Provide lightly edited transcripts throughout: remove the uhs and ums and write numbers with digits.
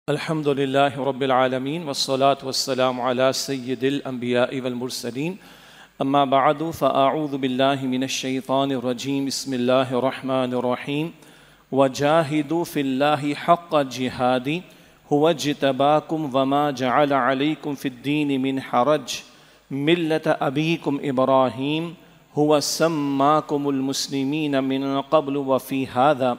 الحمد لله رب العالمين والصلاة والسلام على سيد الأنبياء والمرسلين أما بعد فأعوذ بالله من الشيطان الرجيم بسم الله الرحمن الرحيم وجاهدوا في الله حق الجهاد هو اجتباكم وما جعل عليكم في الدين من حرج ملة أبيكم إبراهيم هو سماكم المسلمين من قبل وفي هذا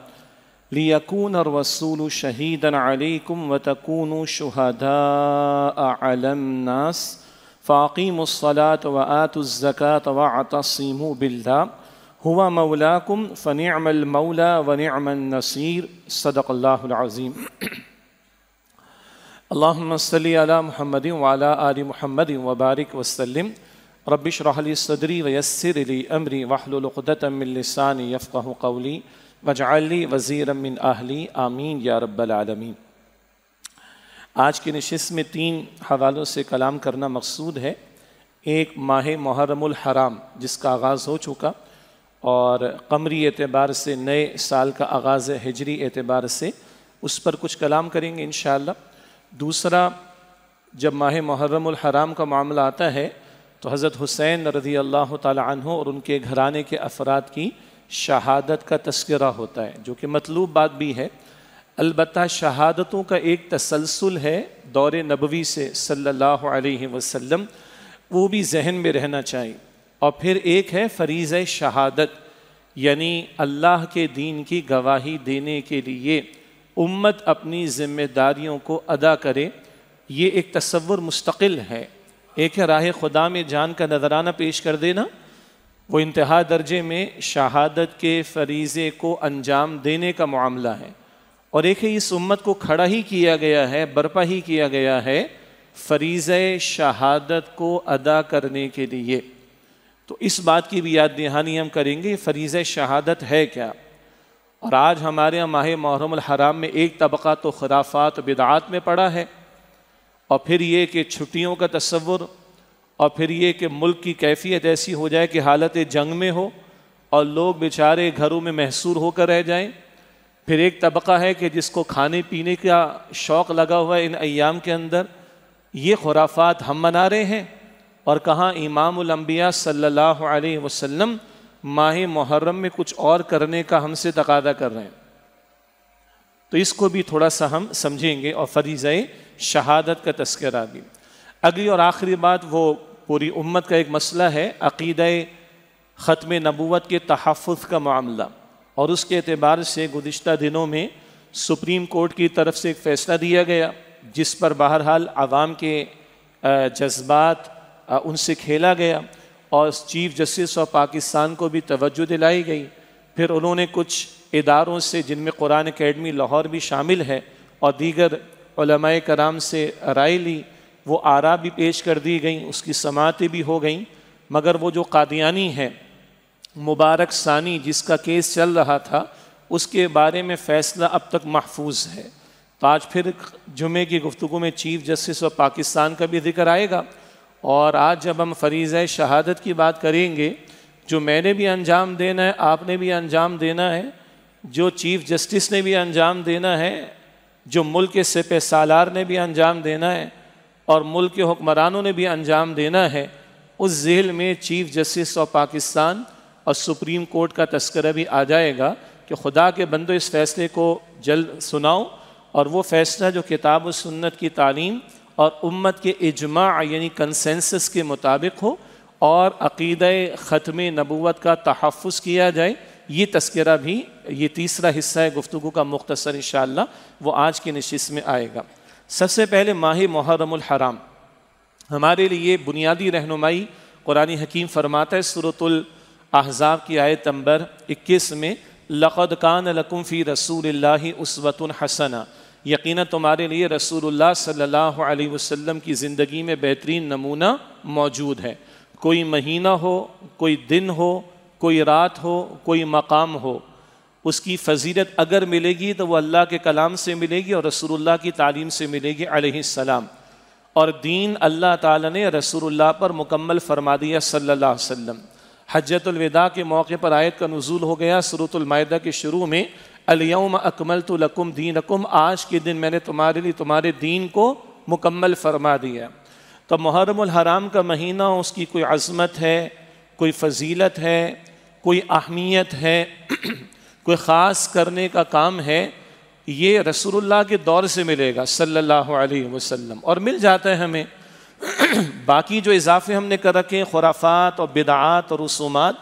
لِيَكُونَ الرَّسُولُ شَهِيدًا عَلَيْكُمْ وَتَكُونُوا شُهَدَاءَ عَلَى النَّاسِ فَأَقِيمُوا الصَّلَاةَ وَآتُوا الزَّكَاةَ وَاعْتَصِمُوا بِاللَّهِ هُوَ مَوْلَاكُمْ فَنِعْمَ الْمَوْلَى وَنِعْمَ النَّصِيرُ صدق اللہ العظیم۔ اللہم صلی علی محمد وعلی آل محمد وبارک وسلم۔ رب اشرح لی صدری ویسر لی امری واحلل عقدۃ من لسانی یفقہوا قولی واجعل لی وزیرا من اہلی آمین یا رب العالمین۔ آج کی نشست میں 3 حوالوں سے کلام کرنا مقصود ہے۔ ایک ماہ محرم الحرام جس کا آغاز ہو چکا اور قمری اعتبار سے نئے سال کا آغاز ہجری اعتبار سے اس پر کچھ کلام کریں گے انشاءاللہ۔ دوسرا، جب ماہ محرم الحرام کا معاملہ آتا ہے تو حضرت حسین رضی اللہ تعالی عنہ اور ان کے گھرانے کے افراد کی شہادت کا تذکرہ ہوتا ہے، جو کہ مطلوب بات بھی ہے۔ البتہ شہادتوں کا ایک تسلسل ہے دور نبوی سے صلی اللہ علیہ وسلم، وہ بھی ذہن میں رہنا چاہیے۔ اور پھر ایک ہے فریضہ شہادت، یعنی اللہ کے دین کی گواہی دینے کے لیے امت اپنی ذمہ داریوں کو ادا کرے، یہ ایک تصور مستقل ہے۔ ایک ہے راہ خدا میں جان کا نذرانہ پیش کر دینا، وہ انتہا درجے میں شہادت کے فریضے کو انجام دینے کا معاملہ ہے، اور ایک ہے اس امت کو کھڑا ہی کیا گیا ہے، برپا ہی کیا گیا ہے فریضہ شہادت کو ادا کرنے کے لیے۔ تو اس بات کی بھی یاد دہانی ہم کریں گے، فریضہ شہادت ہے کیا۔ اور آج ہمارے یہاں ماہ محرم الحرام میں ایک طبقہ تو خرافات و بدعات میں پڑا ہے، اور پھر یہ کہ چھٹیوں کا تصور، اور پھر یہ کہ ملک کی کیفیت ایسی ہو جائے کہ حالت جنگ میں ہو اور لوگ بیچارے گھروں میں محصور ہو کر رہ جائیں۔ پھر ایک طبقہ ہے کہ جس کو کھانے پینے کا شوق لگا ہوا ہے ان ایام کے اندر۔ یہ خرافات ہم منا رہے ہیں، اور کہاں امام الانبیاء صلی اللہ علیہ وسلم ماہ محرم میں کچھ اور کرنے کا ہم سے تقاضا کر رہے ہیں۔ تو اس کو بھی تھوڑا سا ہم سمجھیں گے، اور فریضہ شہادت کا تذکرہ بھی۔ اگلی اور آخری بات، وہ پوری امت کا ایک مسئلہ ہے، عقیدہ ختم نبوت کے تحفظ کا معاملہ، اور اس کے اعتبار سے گزشتہ دنوں میں سپریم کورٹ کی طرف سے ایک فیصلہ دیا گیا، جس پر بہرحال عوام کے جذبات ان سے کھیلا گیا، اور چیف جسٹس آف پاکستان کو بھی توجہ دلائی گئی۔ پھر انہوں نے کچھ اداروں سے، جن میں قرآن اکیڈمی لاہور بھی شامل ہے، اور دیگر علماء کرام سے رائے لی، وہ آراء بھی پیش کر دی گئیں، اس کی سماعتیں بھی ہو گئیں۔ مگر وہ جو قادیانی ہے مبارک ثانی، جس کا کیس چل رہا تھا، اس کے بارے میں فیصلہ اب تک محفوظ ہے۔ تو آج پھر جمعے کی گفتگو میں چیف جسٹس آف پاکستان کا بھی ذکر آئے گا، اور آج جب ہم فریضہ شہادت کی بات کریں گے، جو میں نے بھی انجام دینا ہے، آپ نے بھی انجام دینا ہے، جو چیف جسٹس نے بھی انجام دینا ہے، جو ملک کے سپہ سالار نے بھی انجام دینا ہے، اور ملک کے حکمرانوں نے بھی انجام دینا ہے، اس ذیل میں چیف جسٹس آف پاکستان اور سپریم کورٹ کا تذکرہ بھی آ جائے گا کہ خدا کے بندو اس فیصلے کو جلد سناؤ، اور وہ فیصلہ جو کتاب و سنت کی تعلیم اور امت کے اجماع یعنی کنسنسس کے مطابق ہو، اور عقیدہ ختم نبوت کا تحفظ کیا جائے۔ یہ تذکرہ بھی، یہ تیسرا حصہ ہے گفتگو کا مختصر انشاءاللہ، وہ آج کی نشست میں آئے گا۔ سب سے پہلے ماہ محرم الحرام ہمارے لیے بنیادی رہنمائی قرآن حکیم فرماتا ہے سورۃ الاحزاب کی آیت نمبر 21 میں، لَقَدْ كَانَ لَكُمْ فِي رَسُولِ اللَّهِ أُسْوَةٌ حَسَنَةٌ، یقیناً تمہارے لیے رسول اللہ صلی اللہ علیہ وسلم کی زندگی میں بہترین نمونہ موجود ہے۔ کوئی مہینہ ہو، کوئی دن ہو، کوئی رات ہو، کوئی مقام ہو، اس کی فضیلت اگر ملے گی تو وہ اللہ کے کلام سے ملے گی اور رسول اللہ کی تعلیم سے ملے گی علیہ السلام۔ اور دین اللہ تعالیٰ نے رسول اللہ پر مکمل فرما دیا صلی اللہ علیہ وسلم۔ حجۃ الوداع کے موقع پر آیت کا نزول ہو گیا سورۃ المائدہ کے شروع میں، الیوم اکملت لکم دینکم، آج کے دن میں نے تمہارے لیے تمہارے دین کو مکمل فرما دیا۔ تو محرم الحرام کا مہینہ، اس کی کوئی عظمت ہے، کوئی فضیلت ہے، کوئی اہمیت ہے، کوئی خاص کرنے کا کام ہے، یہ رسول اللہ کے دور سے ملے گا صلی اللہ علیہ وسلم، اور مل جاتا ہے ہمیں۔ باقی جو اضافے ہم نے کر رکھے، خرافات اور بدعات اور رسومات،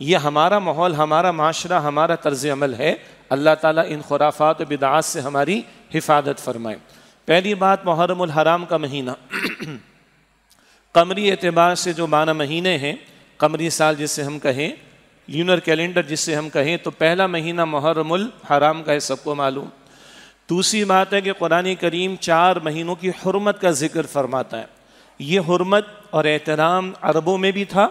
یہ ہمارا ماحول، ہمارا معاشرہ، ہمارا طرز عمل ہے۔ اللہ تعالیٰ ان خرافات و بدعات سے ہماری حفاظت فرمائے۔ پہلی بات، محرم الحرام کا مہینہ قمری اعتبار سے جو 12 مہینے ہیں، قمری سال جسے ہم کہیں، لونر کیلنڈر جسے ہم کہیں، تو پہلا مہینہ محرم الحرام کا ہے، سب کو معلوم۔ دوسری بات ہے کہ قرآن کریم 4 مہینوں کی حرمت کا ذکر فرماتا ہے۔ یہ حرمت اور احترام عربوں میں بھی تھا،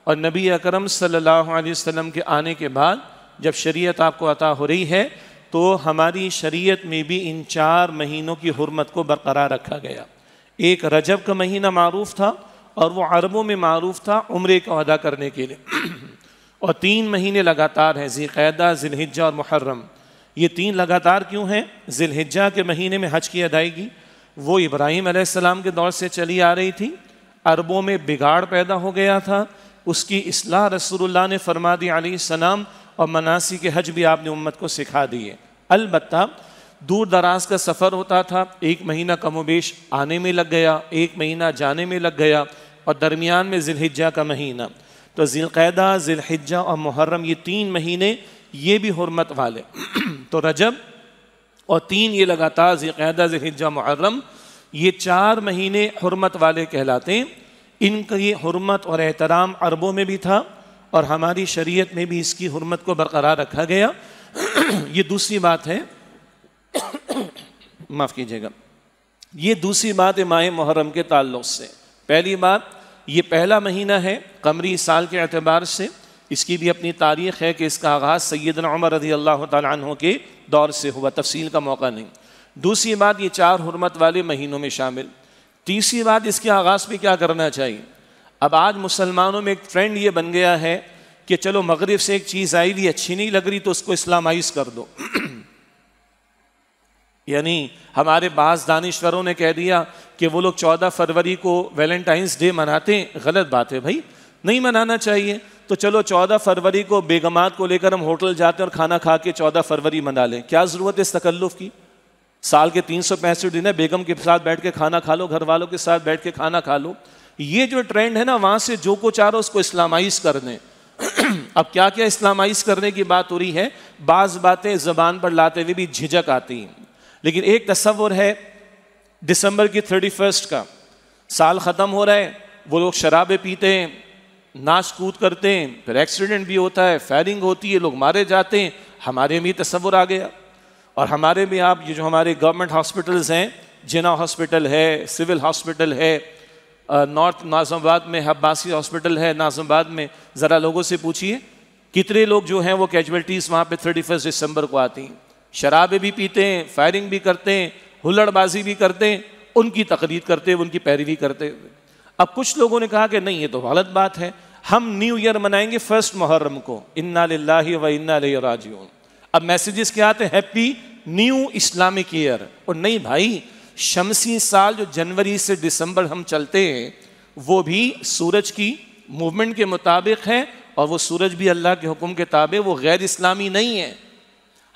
اور نبی اکرم صلی اللہ علیہ وسلم کے آنے کے بعد جب شریعت آپ کو عطا ہو رہی ہے تو ہماری شریعت میں بھی ان 4 مہینوں کی حرمت کو برقرار رکھا گیا۔ ایک رجب کا مہینہ معروف تھا، اور وہ عربوں میں معروف تھا عمرے کو ادا کرنے کے لیے، اور 3 مہینے لگاتار ہیں، ذی القعدہ، ذی الحجہ اور محرم۔ یہ 3 لگاتار کیوں ہیں؟ ذی الحجہ کے مہینے میں حج کی ادائیگی وہ ابراہیم علیہ السلام کے دور سے چلی آ رہی تھی، عربوں میں بگاڑ پیدا ہو گیا تھا، اس کی اصلاح رسول اللہ نے فرما دی علیہ السلام، اور مناسک حج بھی آپ نے امت کو سکھا دیے۔ البتہ دور دراز کا سفر ہوتا تھا، 1 مہینہ کم و بیش آنے میں لگ گیا، 1 مہینہ جانے میں لگ گیا، اور درمیان میں ذی الحجہ کا مہینہ۔ تو ذی القعدہ، ذی الحجہ اور محرم، یہ 3 مہینے یہ بھی حرمت والے۔ تو رجب اور 3 یہ لگاتار، ذی القعدہ، ذی الحجہ، محرم، یہ 4 مہینے حرمت والے کہلاتے ہیں۔ ان کا یہ حرمت اور احترام عربوں میں بھی تھا، اور ہماری شریعت میں بھی اس کی حرمت کو برقرار رکھا گیا۔ یہ دوسری بات ہے، معاف کیجیے گا، یہ دوسری بات ہے ماہ محرم کے تعلق سے۔ پہلی بات، یہ پہلا مہینہ ہے قمری سال کے اعتبار سے، اس کی بھی اپنی تاریخ ہے کہ اس کا آغاز سیدنا عمر رضی اللہ تعالیٰ عنہ کے دور سے ہوا، تفصیل کا موقع نہیں۔ دوسری بات، یہ 4 حرمت والے مہینوں میں شامل۔ تیسری بات، اس کے آغاز پہ کیا کرنا چاہیے؟ اب آج مسلمانوں میں ایک ٹرینڈ یہ بن گیا ہے کہ چلو مغرب سے ایک چیز آئی ہوئی اچھی نہیں لگ رہی تو اس کو اسلامائز کر دو۔ یعنی ہمارے بعض دانشوروں نے کہہ دیا کہ وہ لوگ 14 فروری کو ویلنٹائنس ڈے مناتے ہیں، غلط بات ہے بھائی، نہیں منانا چاہیے۔ تو چلو 14 فروری کو بیگمات کو لے کر ہم ہوٹل جاتے ہیں اور کھانا کھا کے 14 فروری منا لیں، کیا ضرورت ہے اس تکلف کی؟ سال کے 365 دن ہے، بیگم کے ساتھ بیٹھ کے کھانا کھا لو، گھر والوں کے ساتھ بیٹھ کے کھانا کھا لو۔ یہ جو ٹرینڈ ہے نا، وہاں سے جو کچھ آ رہا اس کو اسلامائز کر دیں۔ اب کیا کیا اسلامائز کرنے کی بات ہو رہی ہے، بعض باتیں زبان پر لاتے ہوئے بھی جھجک آتی ہیں، لیکن ایک تصور ہے دسمبر کی 31 کا سال ختم ہو رہا ہے، وہ لوگ شرابیں پیتے ہیں، ناچ کود کرتے ہیں، پھر ایکسیڈنٹ بھی ہوتا ہے، فائرنگ ہوتی ہے، لوگ مارے جاتے ہیں۔ ہمارے بھی تصور آ گیا، اور ہمارے بھی آپ یہ جو ہمارے گورنمنٹ ہاسپٹلز ہیں، جنا ہاسپٹل ہے، سول ہاسپٹل ہے، نارتھ ناظم آباد میں عباسی ہاسپٹل ہے ناظم آباد میں، ذرا لوگوں سے پوچھیے کتنے لوگ جو ہیں وہ کیجویلٹیز وہاں پہ 31 دسمبر کو آتی ہیں، شرابیں بھی پیتے ہیں، فائرنگ بھی کرتے ہیں، ہلڑ بازی بھی کرتے ہیں، ان کی تقلید کرتے ہوئے، ان کی پیروی کرتے ہوئے۔ اب کچھ لوگوں نے کہا کہ نہیں، یہ تو غلط بات ہے، ہم نیو ایئر منائیں گے 1 محرم کو، انا للہ و انا الیہ راجعون۔ اب میسیجز کیا آتے ہیں؟ Happy new Islamic year. اور نہیں بھائی، شمسی سال جو جنوری سے دسمبر ہم چلتے ہیں وہ بھی سورج کی موومنٹ کے مطابق ہے، اور وہ سورج بھی اللہ کے حکم کے تابع، وہ غیر اسلامی نہیں ہے۔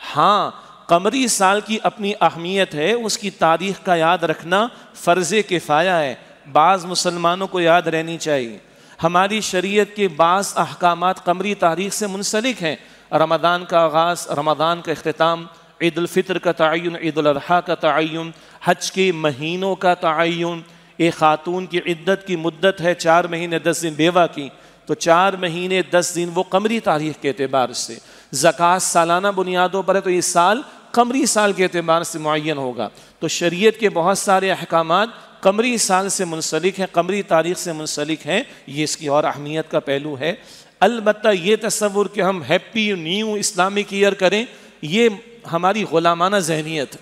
ہاں، قمری سال کی اپنی اہمیت ہے، اس کی تاریخ کا یاد رکھنا فرض کفایہ ہے، بعض مسلمانوں کو یاد رہنی چاہیے۔ ہماری شریعت کے بعض احکامات قمری تاریخ سے منسلک ہیں، رمضان کا آغاز، رمضان کا اختتام، عید الفطر کا تعین، عید الاضحیٰ کا تعین، حج کے مہینوں کا تعین۔ ایک خاتون کی عدت کی مدت ہے 4 مہینے 10 دن بیوہ کی، تو 4 مہینے 10 دن وہ قمری تاریخ کے اعتبار سے۔ زکوٰۃ سالانہ بنیادوں پر ہے، تو یہ سال قمری سال کے اعتبار سے معین ہوگا۔ تو شریعت کے بہت سارے احکامات قمری سال سے منسلک ہیں، قمری تاریخ سے منسلک ہیں، یہ اس کی اور اہمیت کا پہلو ہے۔ البتہ یہ تصور کہ ہم ہیپی نیو اسلامک ایئر کریں، یہ ہماری غلامانہ ذہنیت،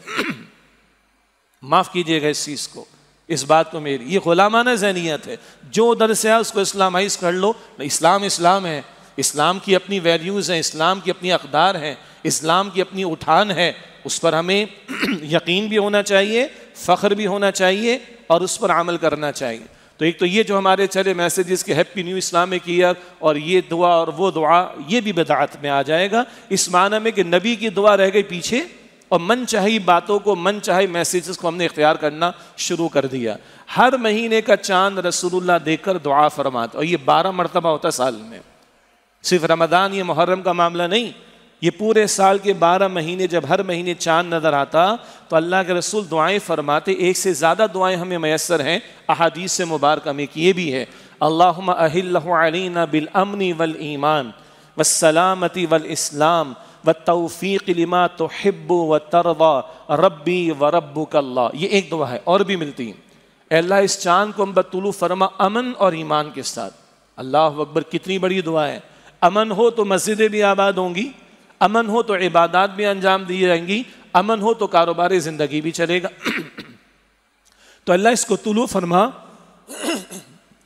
معاف کیجیے گا اس چیز کو، اس بات کو میری، یہ غلامانہ ذہنیت ہے۔ جو ادھر سے آ اس کو اسلامائز کر لو، اسلام اسلام ہے، اسلام کی اپنی ویلیوز ہیں، اسلام کی اپنی اقدار ہیں، اسلام کی اپنی اٹھان ہے، اس پر ہمیں یقین بھی ہونا چاہیے، فخر بھی ہونا چاہیے اور اس پر عمل کرنا چاہیے۔ تو ایک تو یہ جو ہمارے چلے میسیجز کے ہیپی نیو اسلامک ایئر اور یہ دعا اور وہ دعا، یہ بھی بدعت میں آ جائے گا، اس معنی میں کہ نبی کی دعا رہ گئی پیچھے اور من چاہی باتوں کو، من چاہی میسیجز کو ہم نے اختیار کرنا شروع کر دیا۔ ہر مہینے کا چاند رسول اللہ دیکھ کر دعا فرماتے، اور یہ 12 مرتبہ ہوتا سال میں، صرف رمضان یہ محرم کا معاملہ نہیں، یہ پورے سال کے 12 مہینے جب ہر مہینے چاند نظر آتا تو اللہ کے رسول دعائیں فرماتے۔ ایک سے زیادہ دعائیں ہمیں میسر ہیں احادیث سے مبارکہ میں، یہ بھی ہے اللہم احلہ علینا بالامن والایمان والسلامت والاسلام والتوفیق لما تحب وترضى ربی وربک اللہ۔ یہ ایک دعا ہے، اور بھی ملتی ہیں۔ اے اللہ اس چاند کو ہم بطلوع فرما امن اور ایمان کے ساتھ۔ اللہ اکبر، کتنی بڑی دعا ہے۔ امن ہو تو مسجدیں بھی آباد ہوں گی، امن ہو تو عبادات بھی انجام دی جائیں گی، امن ہو تو کاروبار زندگی بھی چلے گا۔ تو اللہ اس کو طلوع فرما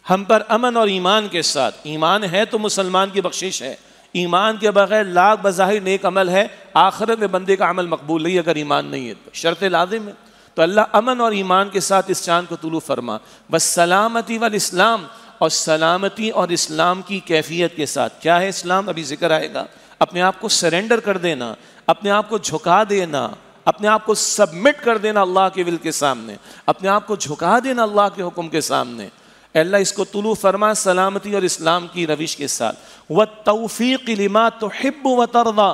ہم پر امن اور ایمان کے ساتھ۔ ایمان ہے تو مسلمان کی بخشش ہے، ایمان کے بغیر لاکھ بظاہر نیک عمل ہے، آخرت میں بندے کا عمل مقبول نہیں اگر ایمان نہیں ہے تو، شرط لازم ہے۔ تو اللہ امن اور ایمان کے ساتھ اس چاند کو طلوع فرما، والسلامتی والاسلام، اور سلامتی اور اسلام کی کیفیت کے ساتھ۔ کیا ہے اسلام؟ ابھی ذکر آئے گا۔ اپنے آپ کو سرنڈر کر دینا، اپنے آپ کو جھکا دینا، اپنے آپ کو سبمٹ کر دینا اللہ کے ول کے سامنے، اپنے آپ کو جھکا دینا اللہ کے حکم کے سامنے۔ اے اللہ اس کو طلوع فرما سلامتی اور اسلام کی روش کے ساتھ۔ وَالتَّوْفِيقِ لِمَا تُحِبُّ وَتَرْضَى،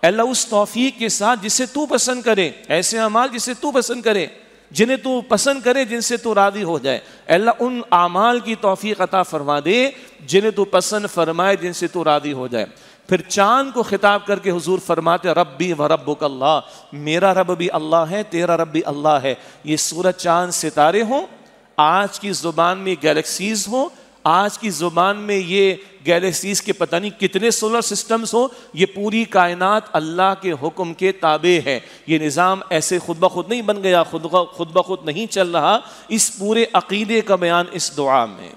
اے اللہ اس توفیق کے ساتھ جسے تو پسند کرے، ایسے اعمال جسے تو پسند کرے، جنہیں تو پسند کرے، جن سے تو راضی ہو جائے۔ اے اللہ ان اعمال کی توفیق عطا فرما دے جنہیں تو پسند فرمائے، جن سے تو راضی ہو جائے۔ پھر چاند کو خطاب کر کے حضور فرماتے ربی وربک اللہ، میرا رب بھی اللہ ہے، تیرا رب بھی اللہ ہے۔ یہ سورج، چاند، ستارے ہوں، آج کی زبان میں گیلیکسیز ہوں، آج کی زبان میں یہ گیلیکسیز کے پتہ نہیں کتنے سولر سسٹمز ہوں، یہ پوری کائنات اللہ کے حکم کے تابع ہے۔ یہ نظام ایسے خود بخود نہیں بن گیا، خود بخود نہیں چل رہا، اس پورے عقیدے کا بیان اس دعا میں۔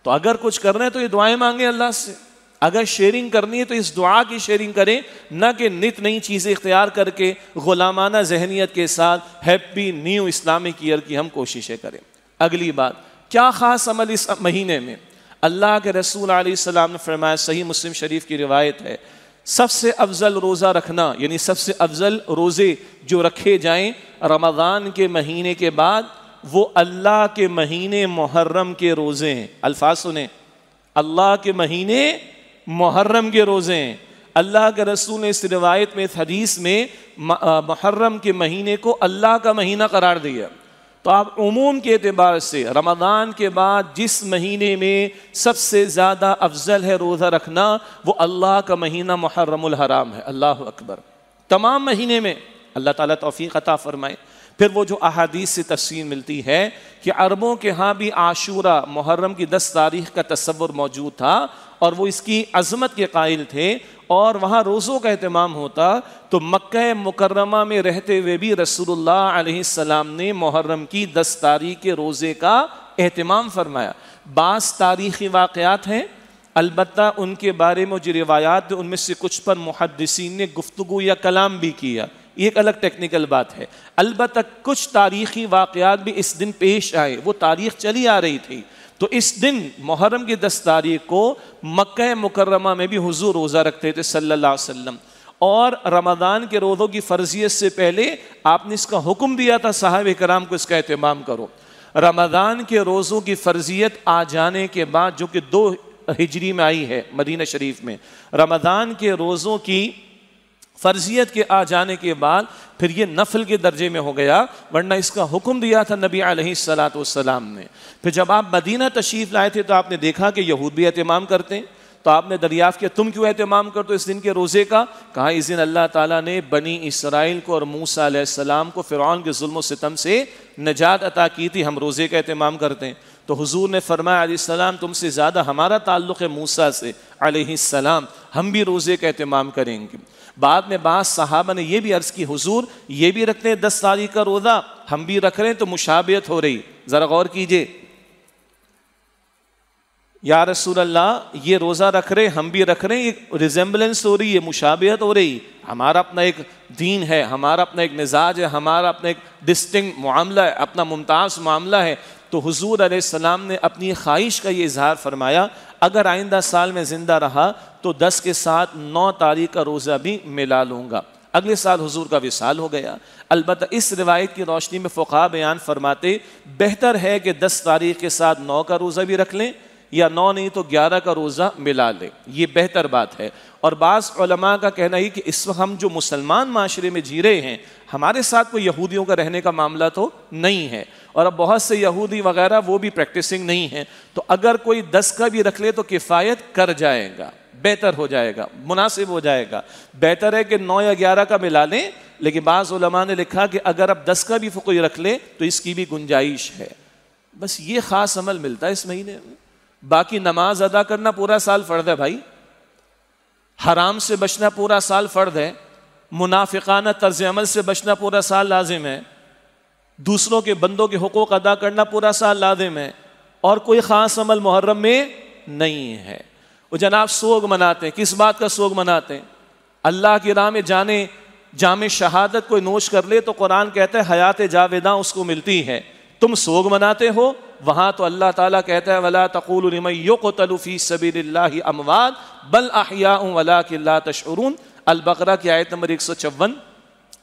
تو اگر کچھ کرنا ہے تو یہ دعائیں مانگیں اللہ سے، اگر شیئرنگ کرنی ہے تو اس دعا کی شیئرنگ کریں، نہ کہ نت نئی چیزیں اختیار کر کے غلامانہ ذہنیت کے ساتھ ہیپی نیو اسلامک ایئر کی ہم کوششیں کریں۔ اگلی بات، کیا خاص عمل اس مہینے میں؟ اللہ کے رسول علیہ السلام نے فرمایا، صحیح مسلم شریف کی روایت ہے، سب سے افضل روزہ رکھنا، یعنی سب سے افضل روزے جو رکھے جائیں رمضان کے مہینے کے بعد، وہ اللہ کے مہینے محرم کے روزے ہیں۔ الفاظ سنیں، اللہ کے مہینے محرم کے روزے ہیں۔ اللہ کے رسول نے اس روایت میں، اس حدیث میں محرم کے مہینے کو اللہ کا مہینہ قرار دیا۔ تو آپ عموم کے اعتبار سے رمضان کے بعد جس مہینے میں سب سے زیادہ افضل ہے روزہ رکھنا، وہ اللہ کا مہینہ محرم الحرام ہے۔ اللہ اکبر، تمام مہینے میں اللہ تعالیٰ توفیق عطا فرمائے۔ پھر وہ جو احادیث سے تفصیل ملتی ہے کہ عربوں کے ہاں بھی عاشورہ محرم کی 10 تاریخ کا تصور موجود تھا اور وہ اس کی عظمت کے قائل تھے، اور وہاں روزوں کا اہتمام ہوتا، تو مکہ مکرمہ میں رہتے ہوئے بھی رسول اللہ علیہ السلام نے محرم کی 10 تاریخ کے روزے کا اہتمام فرمایا۔ بعض تاریخی واقعات ہیں، البتہ ان کے بارے میں جو روایات ہیں ان میں سے کچھ پر محدثین نے گفتگو یا کلام بھی کیا، یہ ایک الگ ٹیکنیکل بات ہے۔ البتہ کچھ تاریخی واقعات بھی اس دن پیش آئے، وہ تاریخ چلی آ رہی تھی۔ تو اس دن محرم کی 10 تاریخ کو مکہ مکرمہ میں بھی حضور روزہ رکھتے تھے صلی اللہ علیہ وسلم، اور رمضان کے روزوں کی فرضیت سے پہلے آپ نے اس کا حکم دیا تھا صحابہ کرام کو اس کا اہتمام کرو۔ رمضان کے روزوں کی فرضیت آ جانے کے بعد، جو کہ 2 ہجری میں آئی ہے مدینہ شریف میں، رمضان کے روزوں کی فرضیت کے آ جانے کے بعد پھر یہ نفل کے درجے میں ہو گیا، ورنہ اس کا حکم دیا تھا نبی علیہ السلام نے۔ پھر جب آپ مدینہ تشریف لائے تھے تو آپ نے دیکھا کہ یہود بھی اہتمام کرتے ہیں، تو آپ نے دریافت کیا تم کیوں اہتمام کرتے ہو اس دن کے روزے کا؟ کہا اس دن اللہ تعالیٰ نے بنی اسرائیل کو اور موسیٰ علیہ السلام کو فرعون کے ظلم و ستم سے نجات عطا کی تھی، ہم روزے کا اہتمام کرتے ہیں۔ تو حضور نے فرمایا علیہ السلام تم سے زیادہ ہمارا تعلق ہے موسیٰ سے علیہ السلام، ہم بھی روزے کا اہتمام کریں گے۔ بعد میں بعض صحابہ نے یہ بھی عرض کی حضور یہ بھی رکھتے ہیں 10 تاریخ کا روزہ، ہم بھی رکھ رہے ہیں، تو مشابہت ہو رہی، ذرا غور کیجئے۔ یا رسول اللہ یہ روزہ رکھ رہے ہم بھی رکھ رہے ہیں, یہ ریزمبلنس ہو رہی ہے, مشابہت ہو رہی, ہمارا اپنا ایک دین ہے, ہمارا اپنا ایک مزاج ہے, ہمارا اپنا ایک ڈسٹنکٹ معاملہ ہے, اپنا ممتاز معاملہ ہے. تو حضور علیہ السلام نے اپنی خواہش کا یہ اظہار فرمایا, اگر آئندہ سال میں زندہ رہا تو 10 کے ساتھ 9 تاریخ کا روزہ بھی ملا لوں گا. اگلے سال حضور کا وصال ہو گیا. البتہ اس روایت کی روشنی میں فقہا بیان فرماتے بہتر ہے کہ 10 تاریخ کے ساتھ 9 کا روزہ بھی رکھ لیں, یا 9 نہیں تو 11 کا روزہ ملا لیں, یہ بہتر بات ہے. اور بعض علماء کا کہنا ہے کہ اس وقت ہم جو مسلمان معاشرے میں جی رہے ہیں, ہمارے ساتھ کوئی یہودیوں کا رہنے کا معاملہ تو نہیں ہے, اور اب بہت سے یہودی وغیرہ وہ بھی پریکٹسنگ نہیں ہیں, تو اگر کوئی 10 کا بھی رکھ لے تو کفایت کر جائے گا, بہتر ہو جائے گا, مناسب ہو جائے گا. بہتر ہے کہ 9 یا 11 کا ملا لیں, لیکن بعض علماء نے لکھا کہ اگر اب 10 کا بھی کوئی رکھ لے تو اس کی بھی گنجائش ہے. بس یہ خاص عمل ملتا ہے اس مہینے میں. باقی نماز ادا کرنا پورا سال فرض ہے بھائی, حرام سے بچنا پورا سال فرض ہے, منافقانہ طرز عمل سے بچنا پورا سال لازم ہے, دوسروں کے بندوں کے حقوق ادا کرنا پورا سال لازم ہے, اور کوئی خاص عمل محرم میں نہیں ہے. وہ جناب سوگ مناتے ہیں, کس بات کا سوگ مناتے ہیں؟ اللہ کی راہ میں جانے جام شہادت کوئی نوش کر لے تو قرآن کہتا ہے حیات جاویداں اس کو ملتی ہے, تم سوگ مناتے ہو. وہاں تو اللہ تعالیٰ کہتا ہے وَلَا تَقُولُوا لِمَن يُقْتَلُ فِي سَبِيلِ اللَّهِ أَمْوَاتٌ بَلْ أَحْيَاءٌ وَلَٰكِن لَا تَشْعُرُونَ. البقرہ کی آیت نمبر 156.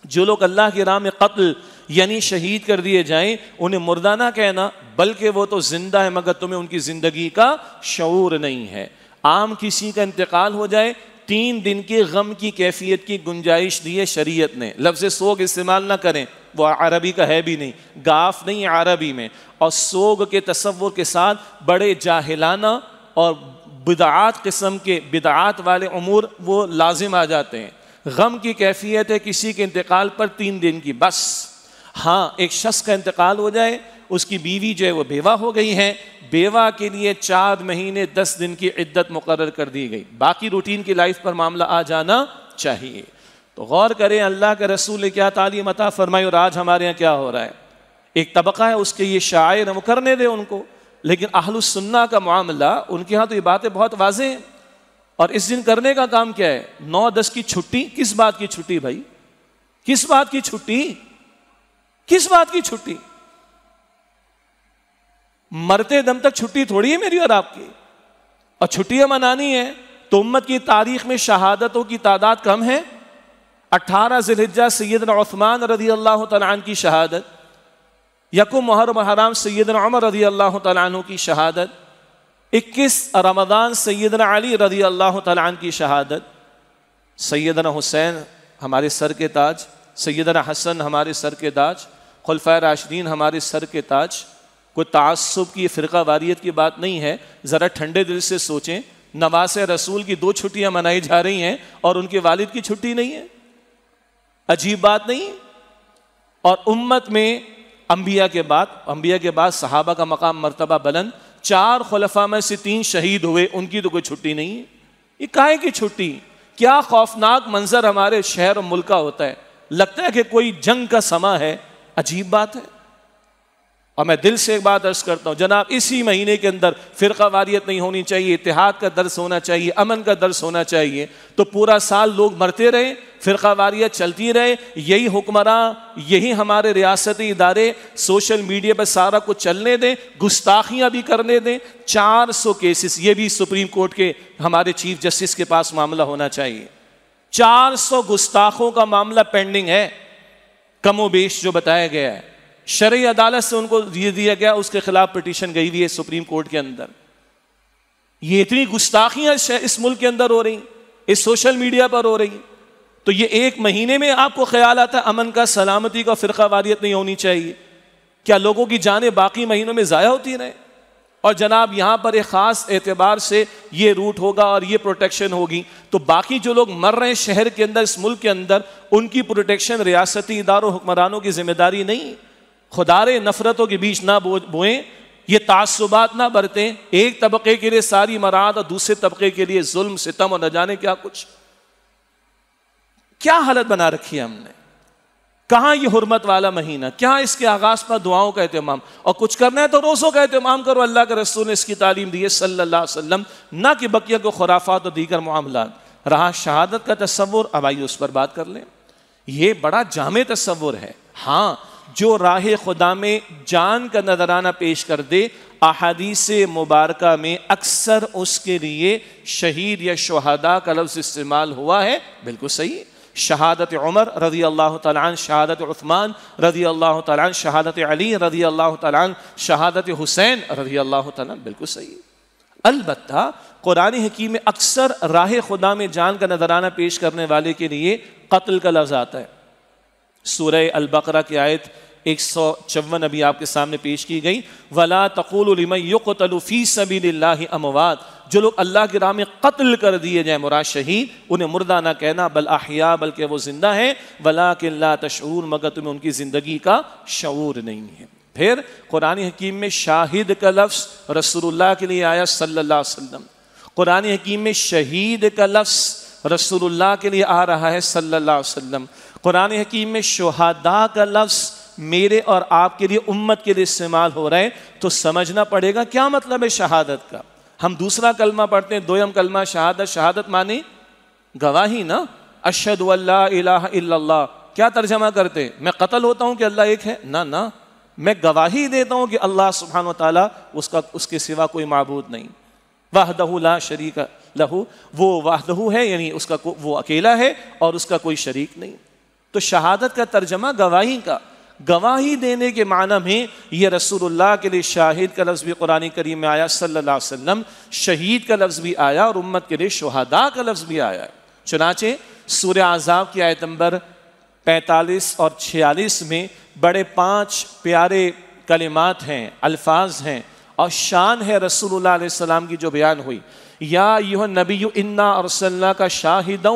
جو لوگ اللہ کی راہ میں قتل یعنی شہید کر دیے جائیں انہیں مردہ نہ کہنا, بلکہ وہ تو زندہ ہے مگر تمہیں ان کی زندگی کا شعور نہیں ہے. عام کسی کا انتقال ہو جائے 3 دن کے غم کی کیفیت کی گنجائش دی ہے شریعت نے. لفظ سوگ استعمال نہ کریں, وہ عربی کا ہے بھی نہیں, گاف نہیں عربی میں. اور سوگ کے تصور کے ساتھ بڑے جاہلانہ اور بدعات قسم کے بدعات والے امور وہ لازم آ جاتے ہیں. غم کی کیفیت ہے کسی کے انتقال پر 3 دن کی بس. ہاں ایک شخص کا انتقال ہو جائے, اس کی بیوی جو ہے وہ بیوہ ہو گئی ہے, بیوہ کے لیے 4 مہینے 10 دن کی عدت مقرر کر دی گئی, باقی روٹین کی لائف پر معاملہ آ جانا چاہیے. تو غور کریں اللہ کے رسول نے کیا تعلیم عطا فرمائی, اور آج ہمارے یہاں کیا ہو رہا ہے. ایک طبقہ ہے اس کے یہ شاعر وہ کرنے دیں ان کو, لیکن اہل السنہ کا معاملہ ان کے ہاں تو یہ باتیں بہت واضح ہیں. اور اس دن کرنے کا کام کیا ہے؟ 9-10 کی چھٹی. کس بات کی چھٹی بھائی, کس بات کی چھٹی, کس بات کی چھٹی؟ مرتے دم تک چھٹی تھوڑی ہے میری اور آپ کی, اور چھٹیاں منانی ہے تو امت کی تاریخ میں شہادتوں کی تعداد کم ہے. 18 ذی الحجہ سیدنا عثمان رضی اللہ تعالیٰ عنہ کی شہادت, یکم محرم حرام سیدنا عمر رضی اللہ تعالیٰ عنہ کی شہادت, 21 رمضان سیدنا علی رضی اللہ تعالیٰ عنہ کی شہادت, سیدنا حسین ہمارے سر کے تاج, سیدنا حسن ہمارے سر کے تاج, خلفائے راشدین ہمارے سر کے تاج. کوئی تعصب کی فرقہ واریت کی بات نہیں ہے. ذرا ٹھنڈے دل سے سوچیں, نواسے رسول کی 2 چھٹیاں منائی جا رہی ہیں اور ان کے والد کی چھٹی نہیں ہے. عجیب بات نہیں؟ اور امت میں انبیاء کے بعد صحابہ کا مقام مرتبہ بلند, 4 خلفاء میں سے 3 شہید ہوئے, ان کی تو کوئی چھٹی نہیں ہے. یہ کائے کی چھٹی؟ کیا خوفناک منظر ہمارے شہر اور ملک کا ہوتا ہے, لگتا ہے کہ کوئی جنگ کا سما ہے. عجیب بات ہے. اور میں دل سے ایک بات عرض کرتا ہوں جناب, اسی مہینے کے اندر فرقہ واریت نہیں ہونی چاہیے, اتحاد کا درس ہونا چاہیے, امن کا درس ہونا چاہیے. تو پورا سال لوگ مرتے رہے, فرقہ واریت چلتی رہے, یہی حکمراں, یہی ہمارے ریاستی ادارے سوشل میڈیا پر سارا کچھ چلنے دیں, گستاخیاں بھی کرنے دیں. 400 کیسز, یہ بھی سپریم کورٹ کے ہمارے چیف جسٹس کے پاس معاملہ ہونا چاہیے. 400 گستاخوں کا معاملہ پینڈنگ ہے, کم و بیش جو بتایا گیا ہے. شرعی عدالت سے ان کو یہ دیا گیا, اس کے خلاف پٹیشن گئی ہوئی ہے سپریم کورٹ کے اندر. یہ اتنی گستاخیاں اس ملک کے اندر ہو رہی, اس سوشل میڈیا پر ہو رہی. تو یہ 1 مہینے میں آپ کو خیال آتا ہے امن کا, سلامتی کا, فرقہ واریت نہیں ہونی چاہیے؟ کیا لوگوں کی جانیں باقی مہینوں میں ضائع ہوتی رہیں؟ اور جناب یہاں پر ایک خاص اعتبار سے یہ روٹ ہوگا اور یہ پروٹیکشن ہوگی, تو باقی جو لوگ مر رہے ہیں شہر کے اندر, اس ملک کے اندر, ان کی پروٹیکشن ریاستی اداروں حکمرانوں کی ذمہ داری نہیں. خدارے نفرتوں کے بیچ نہ بوئیں, یہ تعصبات نہ برتیں. ایک طبقے کے لیے ساری مراد اور دوسرے طبقے کے لیے ظلم ستم اور نہ جانے کیا کچھ. کیا حالت بنا رکھی ہے ہم نے. کہاں یہ حرمت والا مہینہ، کیا اس کے آغاز پر دعاؤں کا اہتمام، اور کچھ کرنا ہے تو روزوں کا اہتمام کرو، اللہ کے رسول نے اس کی تعلیم دی ہے صلی اللہ علیہ وسلم، نہ کہ بقیہ کو خرافات اور دیگر معاملات۔ رہا شہادت کا تصور، اب آئیے اس پر بات کر لیں۔ یہ بڑا جامع تصور ہے۔ ہاں، جو راہ خدا میں جان کا نذرانہ پیش کر دے، احادیث مبارکہ میں اکثر اس کے لیے شہید یا شہداء کا لفظ استعمال ہوا ہے، بالکل صحیح۔ شہادت عمر رضی اللہ تعالیٰ عنہ، شہادت عثمان رضی اللہ تعالیٰ عنہ، شہادت علی رضی اللہ تعالیٰ عنہ، شہادت حسین رضی اللہ تعالیٰ عنہ، بالکل صحیح۔ البتہ قرآن حکیم میں اکثر راہ خدا میں جان کا نذرانہ پیش کرنے والے کے لیے قتل کا لفظ آتا ہے۔ سورہ البقرہ کی آیت 154 ابھی آپ کے سامنے پیش کی گئی، وَلَا تَقُولُوا لِمَن يُقْتَلُ فِي سَبِيلِ اللَّهِ أَمْوَاتٌ، جو لوگ اللہ کی راہ میں قتل کر دیے جائیں، مراد شہید، انہیں مردہ نہ کہنا، بل احیاء، بلکہ وہ زندہ ہیں، وَلَٰكِن لَا تَشْعُرُونَ، مگر تمہیں ان کی زندگی کا شعور نہیں ہے۔ پھر قرآن حکیم میں شاہد کا لفظ رسول اللہ کے لیے آیا صلی اللہ علیہ وسلم، قرآن حکیم میں شہید کا لفظ رسول اللہ کے لیے آ رہا ہے صلی اللہ علیہ وسلم، قرآن حکیم میں شہداء کا لفظ میرے اور آپ کے لیے، امت کے لیے استعمال ہو رہا ہے، تو سمجھنا پڑے گا کیا مطلب ہے شہادت کا۔ ہم دوسرا کلمہ پڑھتے ہیں، دویم کلمہ شہادت، شہادت معنی گواہی نا، اشہد ان لا الہ الا اللہ، کیا ترجمہ کرتے ہیں؟ میں قتل ہوتا ہوں کہ اللہ ایک ہے؟ نہ، میں گواہی دیتا ہوں کہ اللہ سبحانہ و تعالیٰ اس کے سوا کوئی معبود نہیں، وحدہ لا شریک لہ، وہ وحدہ ہے، یعنی اس کا وہ اکیلا ہے اور اس کا کوئی شریک نہیں۔ تو شہادت کا ترجمہ گواہی کا، گواہی دینے کے معنی میں یہ رسول اللہ کے لیے شاہد کا لفظ بھی قرآن کریم میں آیا صلی اللہ علیہ وسلم، شہید کا لفظ بھی آیا، اور امت کے لیے شہداء کا لفظ بھی آیا ہے۔ چنانچہ سورہ احزاب کی آیت نمبر 45 اور 46 میں بڑے 5 پیارے کلمات ہیں، الفاظ ہیں، اور شان ہے رسول اللہ علیہ السلام کی جو بیان ہوئی، یا ایھا النبی انا ارسلناک شاہدا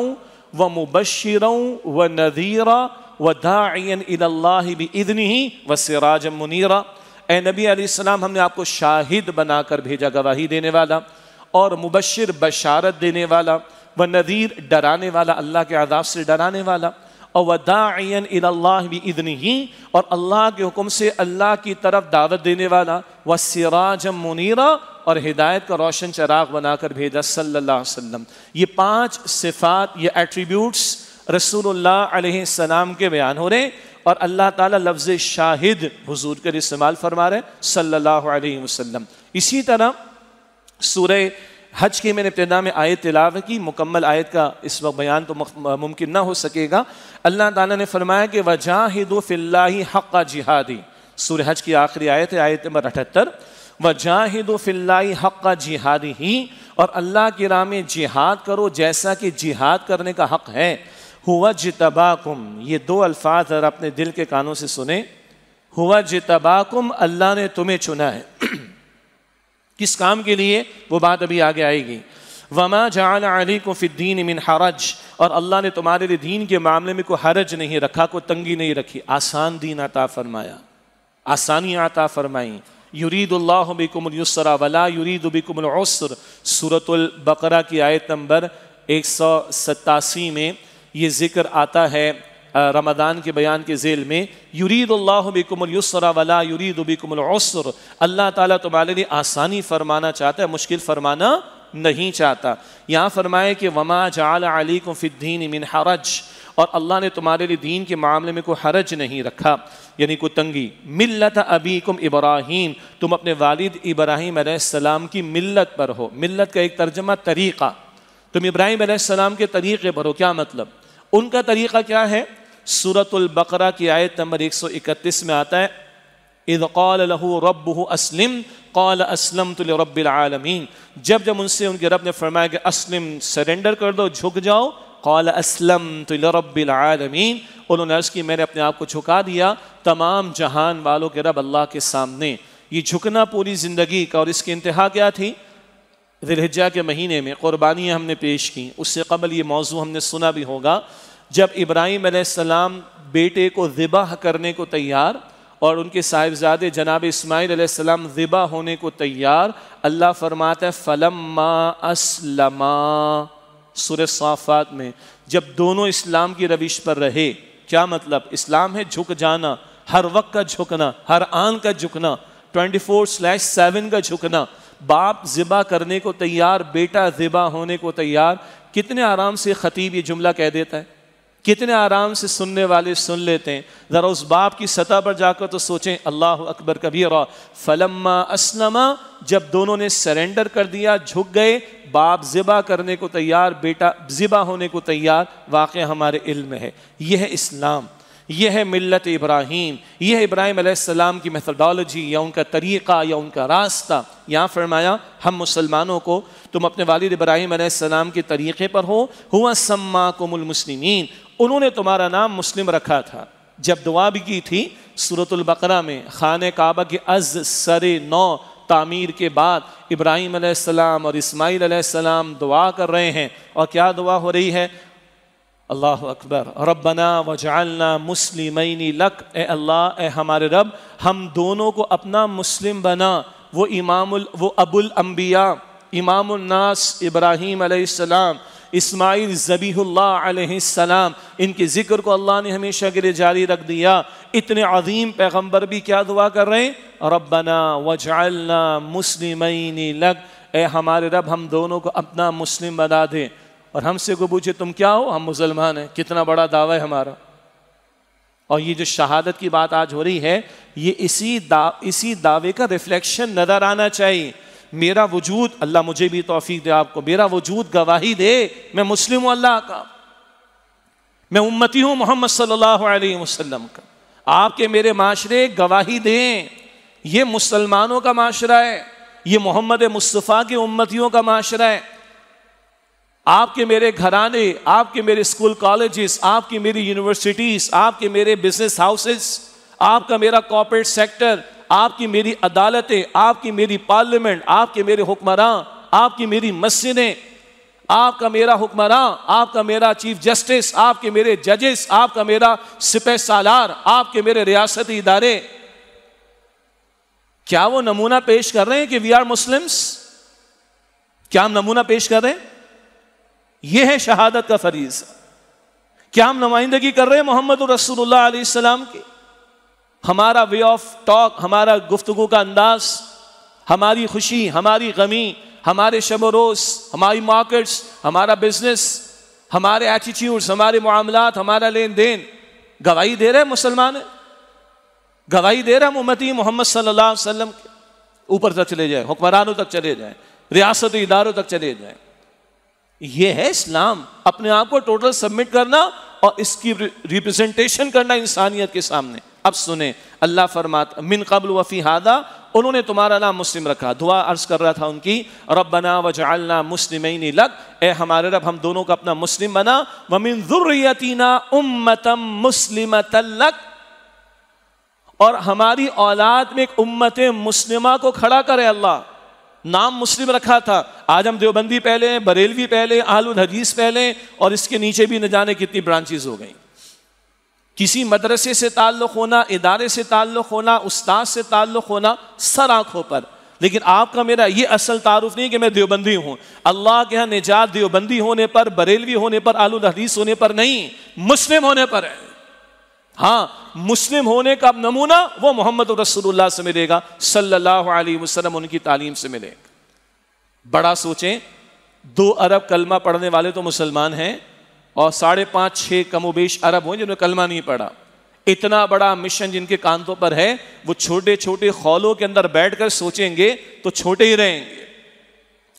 ومبشرا ونذیرا وداعیا الی اللہ باذنہ وسراجا منیرا، اے نبی علیہ السلام، ہم نے آپ کو شاہد بنا کر بھیجا، گواہی دینے والا، اور مبشر بشارت دینے والا، ونذیر ڈرانے والا، اللہ کے عذاب سے ڈرانے والا، اور وداعیا الی اللہ باذنہ، اور اللہ کے حکم سے اللہ کی طرف دعوت دینے والا، وسراجا منیرا، اور ہدایت کا روشن چراغ بنا کر بھیجا صلی اللہ علیہ وسلم۔ یہ 5 صفات، یہ ایٹریبیوٹس رسول اللہ علیہ السلام کے بیان ہو رہے ہیں، اور اللہ تعالیٰ لفظ شاہد حضور کے لیے استعمال فرما رہے ہیں صلی اللہ علیہ وسلم۔ اسی طرح سورہ حج کی میں نے ابتدا میں آیت تلاوت کی، مکمل آیت کا اس وقت بیان تو ممکن نہ ہو سکے گا۔ اللہ تعالیٰ نے فرمایا کہ وَجَاهِدُوا فِي اللَّهِ حَقَّ جِهَادِهِ، سورہ حج کی آخری آیت ہے، آیت نمبر 78، وَجَاهِدُوا فِي اللَّهِ حَقَّ جِهَادِهِ، اور اللہ کی راہ میں جہاد کرو جیسا کہ جہاد کرنے کا حق ہے۔ هُوَ اجْتَبَاكُمْ، یہ 2 الفاظ ذرا اپنے دل کے کانوں سے سنیں، هُوَ اجْتَبَاكُمْ، اللہ نے تمہیں چنا ہے، کس کام کے لیے؟ وہ بات ابھی آگے آئے گی۔ وَمَا جَعَلَ عَلَيْكُمْ فِي الدِّينِ مِنْ حَرَجٍ، اور اللہ نے تمہارے لیے دین کے معاملے میں کوئی حرج نہیں رکھا، کوئی تنگی نہیں رکھی، آسان دین عطا فرمایا، آسانی عطا فرمائی۔ یرید اللہ بکم الیسر ولا یرید بکم العسر، سورۃ البقرہ کی آیت نمبر 187 میں یہ ذکر آتا ہے رمضان کے بیان کے ذیل میں، یرید اللہ بکم الیسر ولا یرید بکم العسر، اللہ تعالیٰ تمہارے لیے آسانی فرمانا چاہتا ہے، مشکل فرمانا نہیں چاہتا۔ یہاں فرمائے کہ وما جعل علیکم فی الدین من حرج، اور اللہ نے تمہارے لیے دین کے معاملے میں کوئی حرج نہیں رکھا، یعنی کوئی تنگی۔ ملت ابیکم ابراہیم، تم اپنے والد ابراہیم علیہ السلام کی ملت پر ہو۔ ملت کا ایک ترجمہ طریقہ، تم ابراہیم علیہ السلام کے طریقے پر ہو، کیا مطلب؟ ان کا طریقہ کیا ہے؟ سورۃ البقرہ کی آیت نمبر 131 میں آتا ہے، اذ قال له ربه اسلم قال اسلمت لرب العالمین، جب ان سے ان کے رب نے فرمایا کہ اسلم، سرنڈر کر دو، جھک جاؤ، قال اسلمت لرب العالمین، انہوں نے عرض کی میں نے اپنے آپ کو جھکا دیا تمام جہان والوں کے رب اللہ کے سامنے۔ یہ جھکنا پوری زندگی کا، اور اس کی انتہا کیا تھی؟ ذی الحجہ کے مہینے میں قربانیاں ہم نے پیش کی، اس سے قبل یہ موضوع ہم نے سنا بھی ہوگا، جب ابراہیم علیہ السلام بیٹے کو ذبح کرنے کو تیار، اور ان کے صاحبزادے جناب اسماعیل علیہ السلام ذبح ہونے کو تیار، اللہ فرماتا ہے فلما اسلما، سورہ صافات میں، جب دونوں اسلام کی روش پر رہے، کیا مطلب؟ اسلام ہے جھک جانا، ہر وقت کا جھکنا، ہر آن کا جھکنا، 24/7 کا جھکنا، باپ ذبح کرنے کو تیار، بیٹا ذبح ہونے کو تیار۔ کتنے آرام سے خطیب یہ جملہ کہہ دیتا ہے، کتنے آرام سے سننے والے سن لیتے ہیں۔ ذرا اس باپ کی سطح پر جا کر تو سوچیں، اللہ اکبر کبیرہ، فلما اسلما، جب دونوں نے سرنڈر کر دیا، جھک گئے، باپ ذبح کرنے کو تیار، بیٹا ذبح ہونے کو تیار، واقعہ ہمارے علم میں ہے۔ یہ ہے اسلام، یہ ہے ملت ابراہیم، یہ ہے ابراہیم علیہ السلام کی میتھڈالوجی یا ان کا طریقہ یا ان کا راستہ۔ یہاں فرمایا ہم مسلمانوں کو تم اپنے والد ابراہیم علیہ السلام کے طریقے پر ہو، ہوا سماکم المسلمین، انہوں نے تمہارا نام مسلم رکھا تھا۔ جب دعا بھی کی تھی سورۃ البقرہ میں، خانہ کعبہ کے از سر نو تعمیر کے بعد ابراہیم علیہ السلام اور اسماعیل علیہ السلام دعا کر رہے ہیں، اور کیا دعا ہو رہی ہے؟ اللہ اکبر، ربنا وجعلنا مسلمین لک، اے اللہ، اے ہمارے رب، ہم دونوں کو اپنا مسلم بنا۔ وہ ابو الانبیاء، امام الناس ابراہیم علیہ السلام، اسماعیل ذبیح اللہ علیہ السلام، ان کے ذکر کو اللہ نے ہمیشہ کے لیے جاری رکھ دیا۔ اتنے عظیم پیغمبر بھی کیا دعا کر رہے ہیں؟ ربنا وجعلنا مسلمین لک، اے ہمارے رب، ہم دونوں کو اپنا مسلم بنا دے۔ اور ہم سے کو پوچھے تم کیا ہو؟ ہم مسلمان ہیں۔ کتنا بڑا دعویٰ ہے ہمارا۔ اور یہ جو شہادت کی بات آج ہو رہی ہے، یہ اسی دعوے کا ریفلیکشن نظر آنا چاہیے۔ میرا وجود، اللہ مجھے بھی توفیق دے آپ کو، میرا وجود گواہی دے میں مسلم ہوں اللہ کا، میں امتی ہوں محمد صلی اللہ علیہ وسلم کا۔ آپ کے میرے معاشرے گواہی دیں، یہ مسلمانوں کا معاشرہ ہے، یہ محمد مصطفیٰ کے امتیوں کا معاشرہ ہے۔ آپ کے میرے گھرانے، آپ کے میرے اسکول کالجز، آپ کی میری یونیورسٹیز، آپ کے میرے بزنس ہاؤسز، آپ کا میرا کارپوریٹ سیکٹر، آپ کی میری عدالتیں، آپ کی میری پارلیمنٹ، آپ کے میرے حکمراں، آپ کی میری مسجدیں، آپ کا میرا حکمراں، آپ کا میرا چیف جسٹس، آپ کے میرے ججز، آپ کا میرا سپہ سالار، آپ کے میرے ریاستی ادارے، کیا وہ نمونہ پیش کر رہے ہیں کہ وی آر مسلمس؟ کیا ہم نمونہ پیش کر رہے ہیں؟ یہ ہے شہادت کا فریضہ۔ کیا ہم نمائندگی کر رہے ہیں محمد رسول اللہ علیہ السلام کی؟ ہمارا وے آف ٹاک، ہمارا گفتگو کا انداز، ہماری خوشی، ہماری غمی، ہمارے شب و روز، ہماری مارکیٹس، ہمارا بزنس، ہمارے ایٹیٹیوڈز، ہمارے معاملات، ہمارا لین دین گواہی دے رہے ہیں مسلمان ہیں، گواہی دے رہے ہیں امتی محمد صلی اللہ علیہ وسلم کے۔ اوپر تک چلے جائیں، حکمرانوں تک چلے جائیں، ریاستی اداروں تک چلے جائیں۔ یہ ہے اسلام، اپنے آپ کو ٹوٹل سبمٹ کرنا اور اس کی ریپرزنٹیشن کرنا انسانیت کے سامنے۔ اب سنیں، اللہ فرماتا من قبل وفی ہذا، انہوں نے تمہارا نام مسلم رکھا۔ دعا عرض کر رہا تھا ان کی، ربنا وجعلنا مسلمین لک، اے ہمارے رب، ہم دونوں کو اپنا مسلم بنا، ومن ذریتنا امتا مسلمتا لک، اور ہماری اولاد میں ایک امت مسلمہ کو کھڑا کرے اللہ۔ نام مسلم رکھا تھا، آج ہم دیوبندی پہلے ہیں، بریلوی پہلے، اہل الحدیث پہلے، اور اس کے نیچے بھی نہ جانے کتنی برانچز ہو گئیں۔ کسی مدرسے سے تعلق ہونا، ادارے سے تعلق ہونا، استاد سے تعلق ہونا، سر آنکھوں پر، لیکن آپ کا میرا یہ اصل تعارف نہیں کہ میں دیوبندی ہوں۔ اللہ کے ہاں نجات دیوبندی ہونے پر، بریلوی ہونے پر، اہل الحدیث ہونے پر نہیں، مسلم ہونے پر ہے۔ ہاں، مسلم ہونے کا نمونہ وہ محمد رسول اللہ سے ملے گا صلی اللہ علیہ وسلم، ان کی تعلیم سے ملے گا۔ بڑا سوچیں، 2 ارب کلمہ پڑھنے والے تو مسلمان ہیں، اور 5.5-6 کم و بیش ارب ہوئے جنہوں نے کلمہ نہیں پڑھا۔ اتنا بڑا مشن جن کے کاندھوں پر ہے، وہ چھوٹے چھوٹے خولوں کے اندر بیٹھ کر سوچیں گے تو چھوٹے ہی رہیں گے۔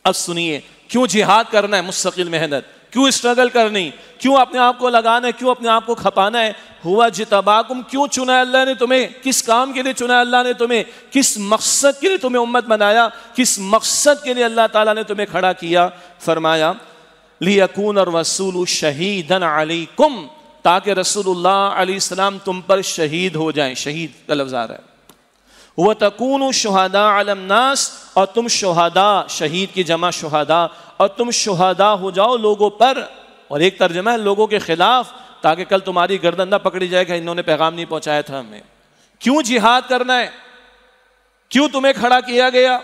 اب سنیے، کیوں جہاد کرنا ہے، مستقل محنت، کیوں اسٹرگل کرنی، کیوں اپنے آپ کو لگانا ہے، کیوں اپنے آپ کو کھپانا ہے؟ ہوا جتباکم، کیوں چنا ہے اللہ نے تمہیں، کس کام کے لیے چنا ہے اللہ نے تمہیں، کس مقصد کے لیے تمہیں امت بنایا، کس مقصد کے لیے اللہ تعالیٰ نے تمہیں کھڑا کیا؟ فرمایا لیکون الرسول شہیدا علیکم، تاکہ رسول اللہ علیہ السلام تم پر شہید ہو جائیں۔ شہید کا لفظ آ رہا ہے۔ وَتَكُونُوا شُهَدَاءَ عَلَى النَّاسِ، اور تم شہداء، شہید کی جمع شہداء، اور تم شہداء ہو جاؤ لوگوں پر، اور ایک ترجمہ ہے لوگوں کے خلاف، تاکہ کل تمہاری گردن نہ پکڑی جائے کہ انہوں نے پیغام نہیں پہنچایا تھا ہمیں۔ کیوں جہاد کرنا ہے؟ کیوں تمہیں کھڑا کیا گیا؟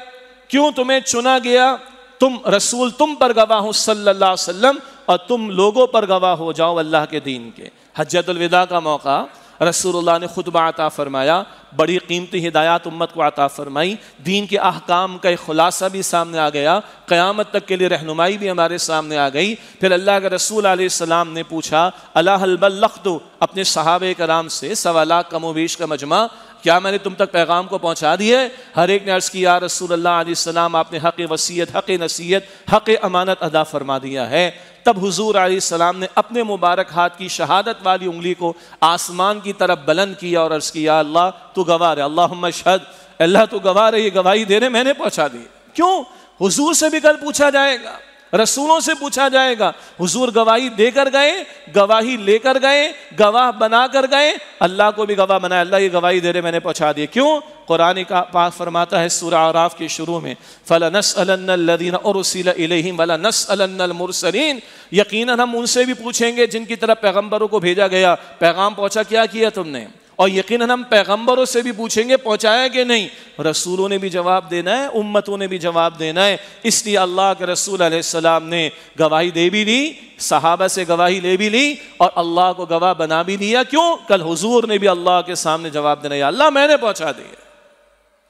کیوں تمہیں چنا گیا؟ تم رسول تم پر گواہ ہو صلی اللہ علیہ وسلم، اور تم لوگوں پر گواہ ہو جاؤ اللہ کے دین کے۔ حجۃ الوداع کا موقع، رسول اللہ نے خطبہ عطا فرمایا، بڑی قیمتی ہدایات امت کو عطا فرمائی، دین کے احکام کا ایک خلاصہ بھی سامنے آ گیا، قیامت تک کے لیے رہنمائی بھی ہمارے سامنے آ گئی۔ پھر اللہ کے رسول علیہ السلام نے پوچھا الا هل بلغت، اپنے صحابہ کرام سے، 1.25 لاکھ کم و بیش کا مجمع، کیا میں نے تم تک پیغام کو پہنچا دیے؟ ہر ایک نے عرض کیا یا رسول اللہ علیہ السلام، آپ نے حق وصیت، حق نصیحت، حق امانت ادا فرما دیا ہے۔ تب حضور علیہ السلام نے اپنے مبارک ہاتھ کی شہادت والی انگلی کو آسمان کی طرف بلند کیا اور عرض کیا اللہ تو گواہ ہے، اللہم اشہد، اللہ تو گواہ ہے، یہ گواہی دے رہے میں نے پہنچا دی۔ کیوں؟ حضور سے بھی کل پوچھا جائے گا، رسولوں سے پوچھا جائے گا، حضور گواہی دے کر گئے، گواہی لے کر گئے، گواہ بنا کر گئے، اللہ کو بھی گواہ بنایا، اللہ یہ گواہی دے رہے میں نے پہنچا دی۔ کیوں؟ قرآن پاک فرماتا ہے سورہ اعراف کے شروع میں فَلَنَسْأَلَنَّ الَّذِينَ أُرْسِلَ إِلَيْهِمْ وَلَنَسْأَلَنَّ الْمُرْسَلِينَ، یقیناً ہم ان سے بھی پوچھیں گے جن کی طرف پیغمبروں کو بھیجا گیا، پیغام پہنچا کیا کیا تم نے، اور یقیناً ہم پیغمبروں سے بھی پوچھیں گے پہنچایا کہ نہیں۔ رسولوں نے بھی جواب دینا ہے، امتوں نے بھی جواب دینا ہے، اس لیے اللہ کے رسول علیہ السلام نے گواہی دے بھی لی، صحابہ سے گواہی لے بھی لی، اور اللہ کو گواہ بنا بھی دیا۔ کیوں؟ کل حضور نے بھی اللہ کے سامنے جواب دینا، یا اللہ میں نے پہنچا دیا۔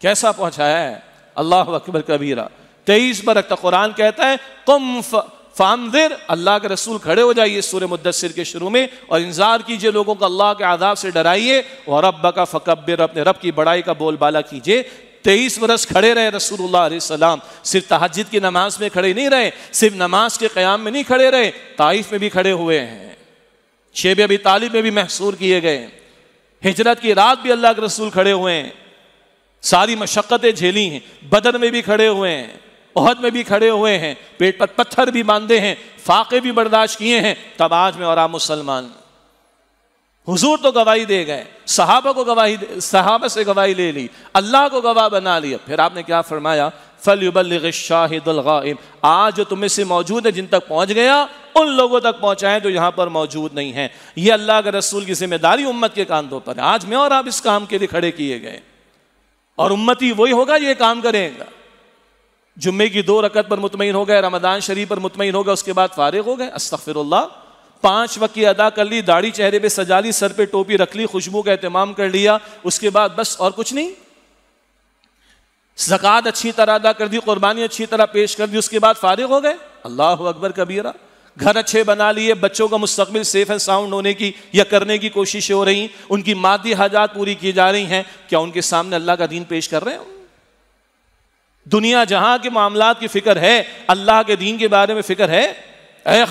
کیسا پہنچایا ہے؟ اللہ اکبر کبیرہ۔ 23 برق تک قرآن کہتا ہے قم فانذر، اللہ کے رسول کھڑے ہو جائیے سورہ مدثر کے شروع میں اور انذار کیجئے لوگوں کو، اللہ کے عذاب سے ڈرائیے، وَرَبَّكَ فَكَبِّرْ، اپنے رب کی بڑائی کا بول بالا کیجئے۔ 23 برس کھڑے رہے رسول اللہ علیہ السلام، صرف تہجد کی نماز میں کھڑے نہیں رہے، صرف نماز کے قیام میں نہیں کھڑے رہے، طائف میں بھی کھڑے ہوئے ہیں، شیب ابی طالب میں بھی محصور کیے گئے، ہجرت کی رات بھی اللہ کے رسول کھڑے ہوئے ہیں، ساری مشقتیں جھیلی ہیں، بدر میں بھی کھڑے ہوئے ہیں، احد میں بھی کھڑے ہوئے ہیں، پیٹ پر پتھر بھی باندھے ہیں، فاقے بھی برداشت کیے ہیں، تب آج میں اور آپ مسلمان۔ حضور تو گواہی دے گئے، صحابہ سے گواہی لے لی، اللہ کو گواہ بنا لیا۔ پھر آپ نے کیا فرمایا؟ فَلْيُبَلِّغِ الشَّاهِدُ الْغَائِبُ، آج جو تم میں سے موجود ہے جن تک پہنچ گیا ان لوگوں تک پہنچائیں جو یہاں پر موجود نہیں ہیں۔ یہ اللہ کے رسول کی ذمہ داری امت کے کاندھوں پر ہے۔ آج میں اور آپ اس کام کے لیے کھڑے کیے گئے، اور امتی وہی ہوگا یہ کام کرے گا۔ جمعے کی 2 رکعت پر مطمئن ہو گئے، رمضان شریف پر مطمئن ہو گئے، اس کے بعد فارغ ہو گئے، استغفر اللہ، 5 وقت کی ادا کر لی، داڑھی چہرے پہ سجا لی، سر پہ ٹوپی رکھ لی، خوشبو کا اہتمام کر لیا، اس کے بعد بس اور کچھ نہیں۔ زکوٰۃ اچھی طرح ادا کر دی، قربانی اچھی طرح پیش کر دی، اس کے بعد فارغ ہو گئے، اللہ اکبر کبیرہ۔ گھر اچھے بنا لیے، بچوں کا مستقبل سیف اینڈ ساؤنڈ ہونے کی یا کرنے کی کوشش ہو رہی، ان کی مادی حاجات پوری کی جا رہی ہیں، کیا ان کے سامنے اللہ کا دین پیش کر رہے ہیں؟ دنیا جہاں کے معاملات کی فکر ہے، اللہ کے دین کے بارے میں فکر ہے؟ اے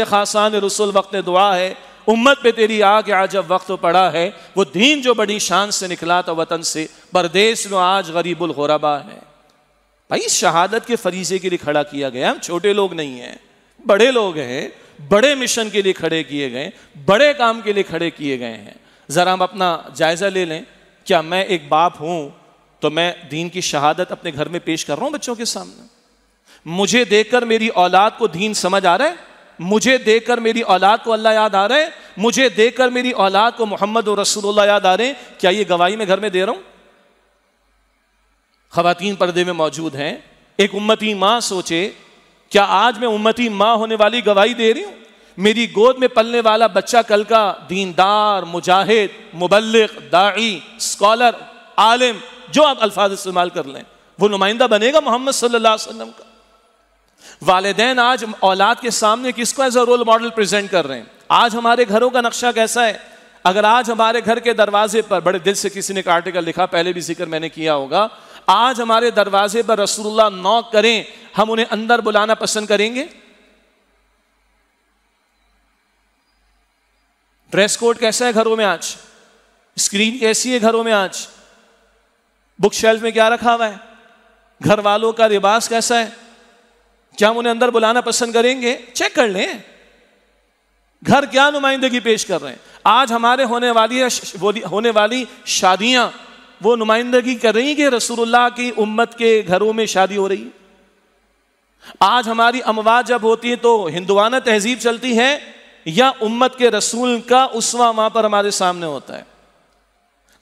خاصان رسول وقت دعا ہے، امت پہ تیری آگ عجب وقت پڑا ہے، وہ دین جو بڑی شان سے نکلا تھا وطن سے، پردیس میں آج غریب الغربا ہے۔ بھائی شہادت کے فریضے کے لیے کھڑا کیا گیا، ہم چھوٹے لوگ نہیں ہیں، بڑے لوگ ہیں، بڑے مشن کے لیے کھڑے کیے گئے، بڑے کام کے لیے کھڑے کیے گئے ہیں۔ ذرا ہم اپنا جائزہ لے لیں، کیا میں ایک باپ ہوں تو میں دین کی شہادت اپنے گھر میں پیش کر رہا ہوں بچوں کے سامنے؟ مجھے دیکھ کر میری اولاد کو دین سمجھ آ رہا ہے؟ مجھے دیکھ کر میری اولاد کو اللہ یاد آ رہا ہے؟ مجھے دیکھ کر میری اولاد کو محمد و رسول اللہ یاد آ رہے ہیں؟ کیا یہ گواہی میں گھر میں دے رہا ہوں؟ خواتین پردے میں موجود ہیں، ایک امتی ماں سوچے، کیا آج میں امتی ماں ہونے والی گواہی دے رہی ہوں؟ میری گود میں پلنے والا بچہ کل کا دیندار، مجاہد، مبلغ، داعی، اسکالر، عالم، جو آپ الفاظ استعمال کر لیں، وہ نمائندہ بنے گا محمد صلی اللہ علیہ وسلم کا۔ والدین آج اولاد کے سامنے کس کو as a role model present کر رہے ہیں؟ آج ہمارے گھروں کا نقشہ کیسا ہے؟ اگر آج ہمارے گھر کے دروازے پر، بڑے دل سے کسی نے ایک آرٹیکل لکھا، پہلے بھی ذکر میں نے کیا ہوگا، آج ہمارے دروازے پر رسول اللہ نوک کریں، ہم انہیں اندر بلانا پسند کریں گے؟ ڈریس کوڈ کیسا ہے گھروں میں آج؟ اسکرین کیسی ہے گھروں میں آج؟ بک شیلف میں کیا رکھا ہوا ہے؟ گھر والوں کا لباس کیسا ہے؟ کیا ہم انہیں اندر بلانا پسند کریں گے؟ چیک کر لیں گھر کیا نمائندگی پیش کر رہے ہیں۔ آج ہمارے ہونے والی شادیاں وہ نمائندگی کر رہی ہیں کہ رسول اللہ کی امت کے گھروں میں شادی ہو رہی ہے۔ آج ہماری اموات جب ہوتی ہیں تو ہندوانہ تہذیب چلتی ہے یا امت کے رسول کا اسوہ وہاں پر ہمارے سامنے ہوتا ہے؟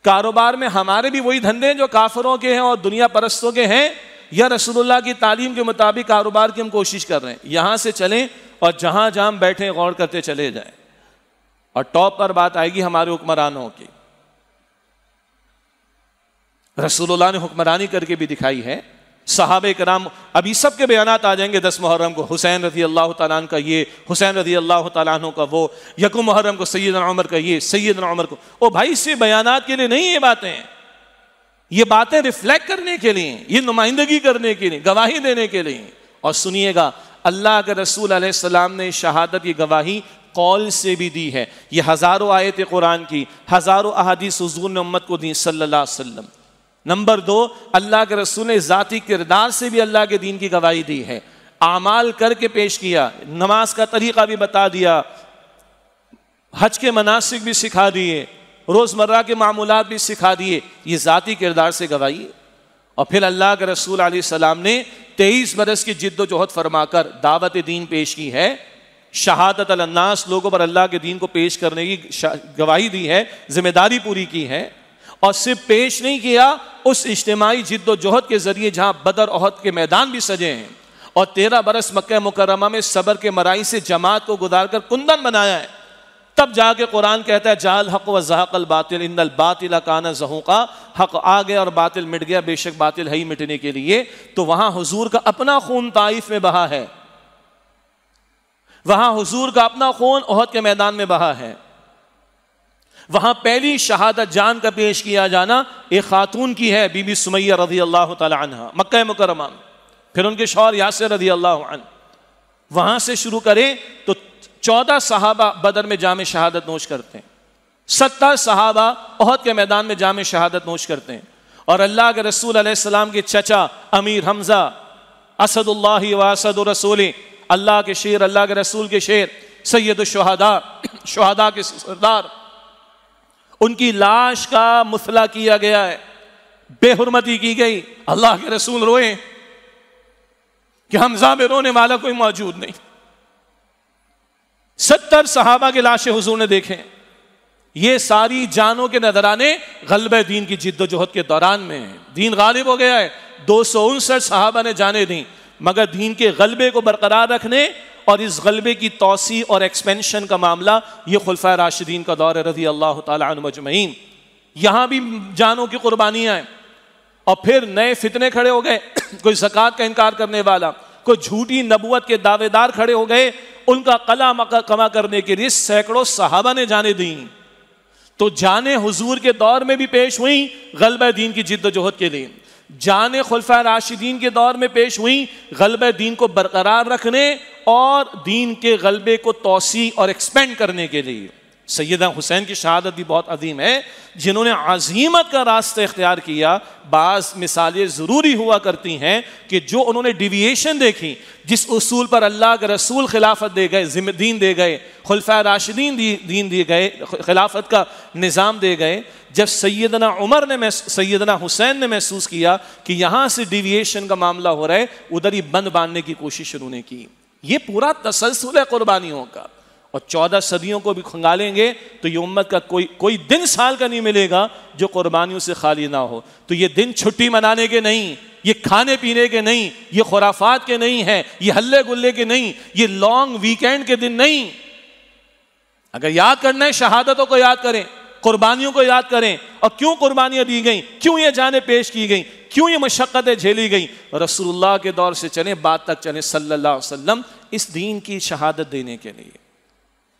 کاروبار میں ہمارے بھی وہی دھندے جو کافروں کے ہیں اور دنیا پرستوں کے ہیں، یا رسول اللہ کی تعلیم کے مطابق کاروبار کی ہم کوشش کر رہے ہیں؟ یہاں سے چلیں اور جہاں جہاں بیٹھیں غور کرتے چلے جائیں۔ اور ٹاپ پر بات آئے گی ہمارے حکمرانوں کی. رسول اللہ نے حکمرانی کر کے بھی دکھائی ہے. صحابہ کرام ابھی سب کے بیانات آ جائیں گے. 10 محرم کو حسین رضی اللہ تعالیٰ عنہ کا یہ، حسین رضی اللہ تعالیٰ عنہ کا وہ، 1 محرم کو سیدنا عمر کا یہ، سیدنا عمر کو. او بھائی، سے بیانات کے لیے نہیں، یہ باتیں ریفلیکٹ کرنے کے لیے، یہ نمائندگی کرنے کے لیے، گواہی دینے کے لیے. اور سنیے گا، اللہ کے رسول علیہ السلام نے شہادت کی گواہی قول سے بھی دی ہے. یہ ہزاروں آیت قرآن کی، ہزاروں احادیث حضور نے امت کو دی صلی اللہ علیہ وسلم. نمبر 2، اللہ کے رسول نے ذاتی کردار سے بھی اللہ کے دین کی گواہی دی ہے. اعمال کر کے پیش کیا، نماز کا طریقہ بھی بتا دیا، حج کے مناسک بھی سکھا دیے، روزمرہ کے معمولات بھی سکھا دیے. یہ ذاتی کردار سے گواہی ہے. اور پھر اللہ کے رسول علیہ السلام نے 23 برس کی جد و جہد فرما کر دعوت دین پیش کی ہے. شہادت علی الناس، لوگوں پر اللہ کے دین کو پیش کرنے کی گواہی دی ہے، ذمہ داری پوری کی ہے. اور صرف پیش نہیں کیا، اس اجتماعی جد و جہد کے ذریعے جہاں بدر احد کے میدان بھی سجے ہیں، اور 13 برس مکہ مکرمہ میں صبر کے مرائی سے جماعت کو گزار کر کندن بنایا ہے. تب جا کے قرآن کہتا ہے جاء الحق وزہق الباطل ان الباطل کان زہوقا. حق آ گیا اور باطل مٹ گیا، بے شک باطل ہے ہی مٹنے کے لیے. تو وہاں حضور کا اپنا خون طائف میں بہا ہے، وہاں حضور کا اپنا خون احد کے میدان میں بہا ہے. وہاں پہلی شہادت جان کا پیش کیا جانا ایک خاتون کی ہے، بی بی سمیہ رضی اللہ تعالی عنہ، مکہ مکرمہ میں. پھر ان کے شوہر یاسر رضی اللہ عنہ. وہاں سے شروع کریں تو 14 صحابہ بدر میں جام شہادت نوش کرتے ہیں، 70 صحابہ احد کے میدان میں جام شہادت نوش کرتے ہیں. اور اللہ کے رسول علیہ السلام کے چچا امیر حمزہ، اسد اللہ و اسد رسول، اللہ کے شیر، اللہ کے رسول کے شیر، سید الشہداء، شہداء کے سردار، ان کی لاش کا مثلا کیا گیا ہے، بے حرمتی کی گئی. اللہ کے رسول روئے کہ حمزہ میں رونے والا کوئی موجود نہیں. 70 صحابہ کے لاشیں حضور نے دیکھیں. یہ ساری جانوں کے نذرانے غلبہ دین کی جد و جہد کے دوران میں ہیں. دین غالب ہو گیا ہے، 259 صحابہ نے جانیں دیں، مگر دین کے غلبے کو برقرار رکھنے اور اس غلبے کی توسیع اور ایکسپینشن کا معاملہ یہ خلفائے راشدین کا دور ہے رضی اللہ تعالی عنہم اجمعین. یہاں بھی جانوں کی قربانیاں ہیں. اور پھر نئے فتنے کھڑے ہو گئے، کوئی زکوٰۃ کا انکار کرنے والا، کوئی جھوٹی نبوت کے دعوے دار کھڑے ہو گئے. ان کا قلع کما کرنے کے لیے سینکڑوں صحابہ نے جانیں دیں. تو جانیں حضور کے دور میں بھی پیش ہوئیں غلبہ دین کی جد و جہد کے لیے، جانیں خلفائے راشدین کے دور میں پیش ہوئیں غلبہ دین کو برقرار رکھنے اور دین کے غلبے کو توسیع اور ایکسپینڈ کرنے کے لیے. سیدنا حسین کی شہادت بھی بہت عظیم ہے، جنہوں نے عزیمت کا راستہ اختیار کیا. بعض مثالیں ضروری ہوا کرتی ہیں کہ جو انہوں نے ڈیویشن دیکھی، جس اصول پر اللہ کے رسول خلافت دے گئے، ذمہ دین دے گئے، خلفائے راشدین دین دیے گئے، خلافت کا نظام دے گئے. جب سیدنا عمر نے سیدنا حسین نے محسوس کیا کہ یہاں سے ڈیویشن کا معاملہ ہو رہا ہے، ادھر ہی بند باندھنے کی کوشش انہوں نے کی. یہ پورا تسلسل ہے قربانیوں کا. اور 14 صدیوں کو بھی کھنگالیں گے تو یہ امت کا کوئی دن سال کا نہیں ملے گا جو قربانیوں سے خالی نہ ہو. تو یہ دن چھٹی منانے کے نہیں، یہ کھانے پینے کے نہیں، یہ خرافات کے نہیں ہیں، یہ ہلے گلے کے نہیں، یہ لانگ ویکینڈ کے دن نہیں. اگر یاد کرنا ہے شہادتوں کو یاد کریں، قربانیوں کو یاد کریں. اور کیوں قربانیاں دی گئیں، کیوں یہ جانیں پیش کی گئیں، کیوں یہ مشقتیں جھیلی گئیں. رسول اللہ کے دور سے چلیں، بعد تک چلیں صلی اللہ علیہ وسلم، اس دین کی شہادت دینے کے لیے،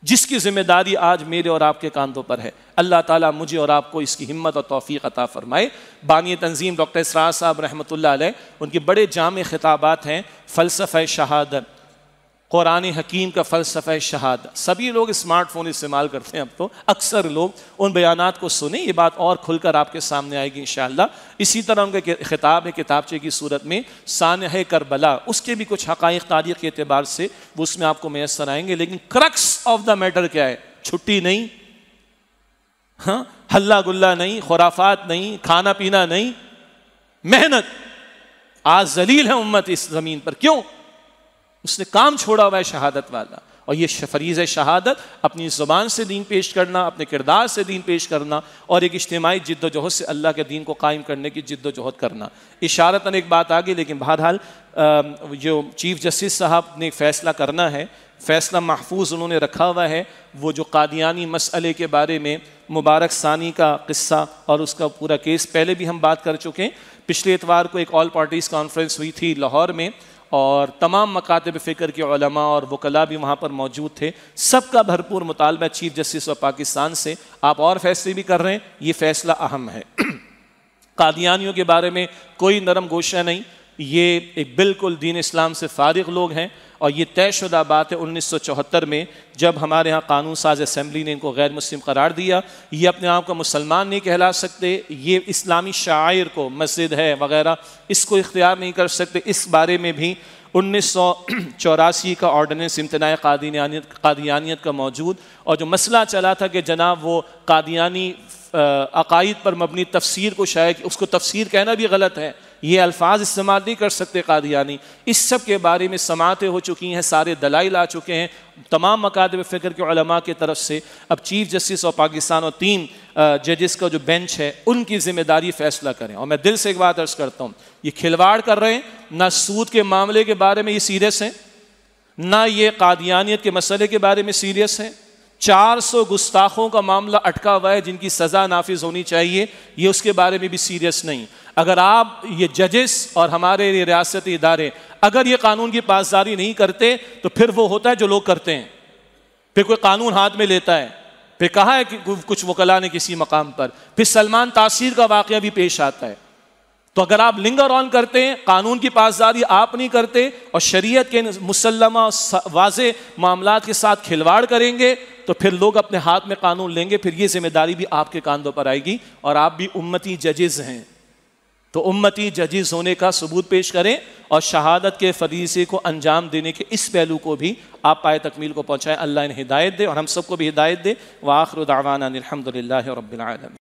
جس کی ذمہ داری آج میرے اور آپ کے کاندھوں پر ہے. اللہ تعالیٰ مجھے اور آپ کو اس کی ہمت اور توفیق عطا فرمائے. بانی تنظیم ڈاکٹر اسرار صاحب رحمۃ اللہ علیہ، ان کی بڑے جامع خطابات ہیں. فلسفہ شہادت، قرآن حکیم کا فلسفہ شہادت. سبھی لوگ اسمارٹ فون استعمال کرتے ہیں اب تو، اکثر لوگ ان بیانات کو سنیں. یہ بات اور کھل کر آپ کے سامنے آئے گی انشاءاللہ. اسی طرح ان کے خطاب ہے کتابچے کی صورت میں، سانحہ کربلا، اس کے بھی کچھ حقائق تاریخ کے اعتبار سے وہ اس میں آپ کو میسر آئیں گے. لیکن کرکس آف دا میٹر کیا ہے؟ چھٹی نہیں، ہاں ہلا گلا نہیں، خرافات نہیں، کھانا پینا نہیں، محنت. آج ذلیل ہے امت اس زمین پر. کیوں؟ اس نے کام چھوڑا ہوا ہے شہادت والا. اور یہ فریضہ شہادت اپنی زبان سے دین پیش کرنا، اپنے کردار سے دین پیش کرنا، اور ایک اجتماعی جد و جہد سے اللہ کے دین کو قائم کرنے کی جد و جہد کرنا۔ اشارتاً ایک بات آگے، لیکن بہرحال جو چیف جسٹس صاحب نے فیصلہ کرنا ہے، فیصلہ محفوظ انہوں نے رکھا ہوا ہے، وہ جو قادیانی مسئلے کے بارے میں مبارک ثانی کا قصہ اور اس کا پورا کیس پہلے بھی ہم بات کر چکے ہیں۔ پچھلے اتوار کو ایک آل پارٹیز کانفرنس ہوئی تھی لاہور میں، اور تمام مکاتب فکر کے علماء اور وکلاء بھی وہاں پر موجود تھے۔ سب کا بھرپور مطالبہ چیف جسٹس آف پاکستان سے، آپ اور فیصلے بھی کر رہے ہیں، یہ فیصلہ اہم ہے۔ قادیانیوں کے بارے میں کوئی نرم گوشہ نہیں، یہ ایک بالکل دین اسلام سے فارغ لوگ ہیں، اور یہ طے شدہ بات ہے 1974 میں جب ہمارے ہاں قانون ساز اسمبلی نے ان کو غیر مسلم قرار دیا۔ یہ اپنے آپ کو مسلمان نہیں کہلا سکتے، یہ اسلامی شعائر کو، مسجد ہے وغیرہ، اس کو اختیار نہیں کر سکتے۔ اس بارے میں بھی 1984 کا آرڈیننس امتناع قادیانیت کا موجود، اور جو مسئلہ چلا تھا کہ جناب وہ قادیانی عقائد پر مبنی تفسیر کو شائع، اس کو تفسیر کہنا بھی غلط ہے، یہ الفاظ استعمال نہیں کر سکتے قادیانی۔ اس سب کے بارے میں سماعتیں ہو چکی ہیں، سارے دلائل آ چکے ہیں تمام مکاتب فکر کے علماء کی طرف سے۔ اب چیف جسٹس آف پاکستان اور 3 ججز کا جو بینچ ہے، ان کی ذمہ داری فیصلہ کریں۔ اور میں دل سے ایک بات عرض کرتا ہوں، یہ کھلواڑ کر رہے ہیں، نہ سود کے معاملے کے بارے میں یہ سیریس ہیں، نہ یہ قادیانیت کے مسئلے کے بارے میں سیریس ہیں۔ 400 گستاخوں کا معاملہ اٹکا ہوا ہے جن کی سزا نافذ ہونی چاہیے، یہ اس کے بارے میں بھی سیریس نہیں۔ اگر آپ یہ ججز اور ہمارے ریاستی ادارے اگر یہ قانون کی پاسداری نہیں کرتے تو پھر وہ ہوتا ہے جو لوگ کرتے ہیں، پھر کوئی قانون ہاتھ میں لیتا ہے، پھر کہا ہے کہ کچھ وکلاء نے کسی مقام پر، پھر سلمان تاثیر کا واقعہ بھی پیش آتا ہے۔ تو اگر آپ لنگر آن کرتے ہیں، قانون کی پاسداری آپ نہیں کرتے اور شریعت کے مسلمہ واضح معاملات کے ساتھ کھلواڑ کریں گے، تو پھر لوگ اپنے ہاتھ میں قانون لیں گے، پھر یہ ذمہ داری بھی آپ کے کاندھوں پر آئے گی، اور آپ بھی امتی ججز ہیں، تو امتی ججز ہونے کا ثبوت پیش کریں، اور شہادت کے فریضے کو انجام دینے کے اس پہلو کو بھی آپ پائے تکمیل کو پہنچائیں۔ اللہ انہیں ہدایت دے اور ہم سب کو بھی ہدایت دے۔ وآخر دعوانا الحمدللہ رب العالمین۔